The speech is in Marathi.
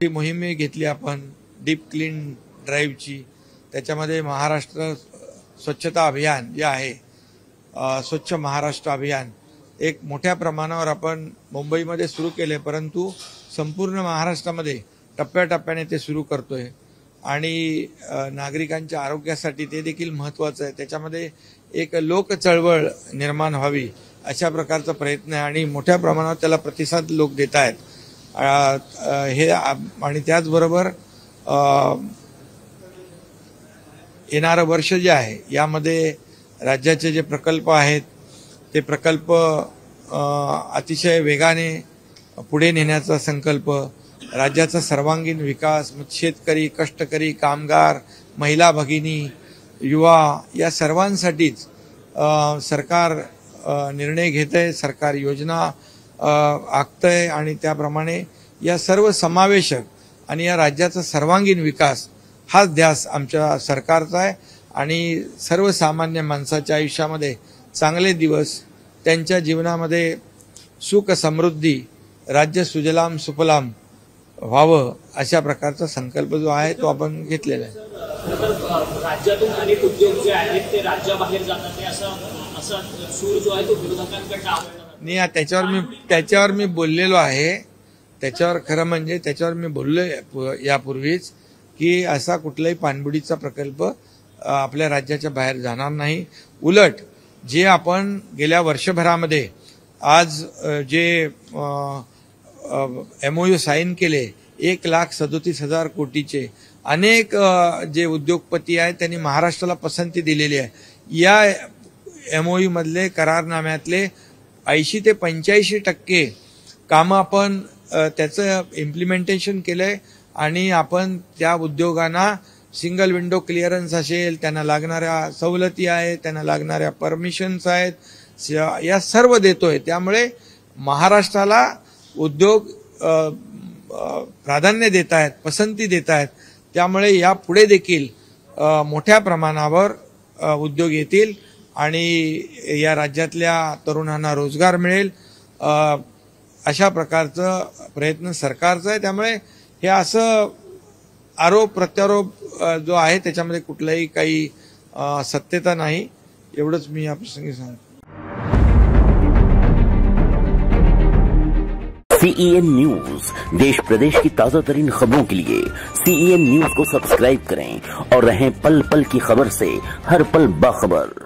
ही मोहीम घेतली आपण डीप क्लीन ड्राईव्हची। त्याच्यामध्ये महाराष्ट्र स्वच्छता अभियान जे आहे, स्वच्छ महाराष्ट्र अभियान एक मोठ्या प्रमाणावर आपण मुंबईमध्ये सुरू केले, परंतु संपूर्ण महाराष्ट्रामध्ये टप्प्याटप्प्याने ते सुरू करतोय आणि नागरिकांच्या आरोग्यासाठी ते देखील महत्त्वाचं आहे। त्याच्यामध्ये एक लोक चळवळ निर्माण व्हावी अशा प्रकारचा प्रयत्न आहे आणि मोठ्या प्रमाणावर त्याला प्रतिसाद लोक देत आहेत। हे आणि त्याचबरोबर येणारं वर्ष जे आहे यामध्ये राज्याचे जे प्रकल्प आहेत ते प्रकल्प अतिशय वेगाने पुढे नेण्याचा संकल्प, राज्याचा सर्वांगीण विकास, शेतकरी, कष्टकरी, कामगार, महिला भगिनी, युवा या सर्वांसाठीच सरकार निर्णय घेतंय, सरकार योजना आखतंय आणि त्याप्रमाणे या सर्व समावेशक आणि या राज्याचा सर्वांगीण विकास हाच ध्यास आमच्या सरकारचा आहे आणि सर्वसामान्य माणसाच्या आयुष्यामध्ये चांगले दिवस, त्यांच्या जीवनामध्ये सुख समृद्धी, राज्य सुजलाम सुफलाम व्हावं अशा प्रकारचा संकल्प जो आहे तो आपण घेतलेला आहे। राज्यातून अनेक उद्योग जे आहेत ते राज्याबाहेर जातात, असा सूर जो आहे तो विरोधकांकडे नाही, त्याच्यावर मी बोललेलो आहे। त्याच्यावर खरं म्हणजे त्याच्यावर मी बोललो यापूर्वीच की असा कुठलाही पाणबुडीचा प्रकल्प आपल्या राज्याच्या बाहेर जाणार नाही। उलट जे आपण गेल्या वर्षभरामध्ये आज जे MOU साइन केले 1,37,000 कोटीचे, अनेक जे उद्योगपती आहेत त्यांनी महाराष्ट्राला पसंती दिलेली आहे। या MOU मधले करारनाम्यातले 80 ते 85% कामं आपण त्याचं इम्प्लिमेंटेशन केलंय आणि आपण त्या उद्योगांना सिंगल विंडो क्लिअरन्स असेल, त्यांना लागणाऱ्या सवलती आहेत, त्यांना लागणाऱ्या परमिशन्स आहेत, या सर्व देतोय। त्यामुळे महाराष्ट्राला उद्योग प्राधान्य देत आहेत, पसंती देत आहेत। त्यामुळे यापुढे देखील मोठ्या प्रमाणावर उद्योग येतील आणि या राज्यातल्या तरुणांना रोजगार मिळेल अशा प्रकारचा प्रयत्न सरकारचा आहे। त्यामुळे हे असं आरोप प्रत्यारोप जो आहे त्याच्यामध्ये कुठलाही काही सत्यता नाही, एवढंच मी या प्रसंगी सांगतो। CEN न्यूज, देश प्रदेश की ताजा तरीन खबरों के लिए CEN न्यूज को सब्सक्राइब करें और रहें पल पल की खबर से हर पल बाखबर।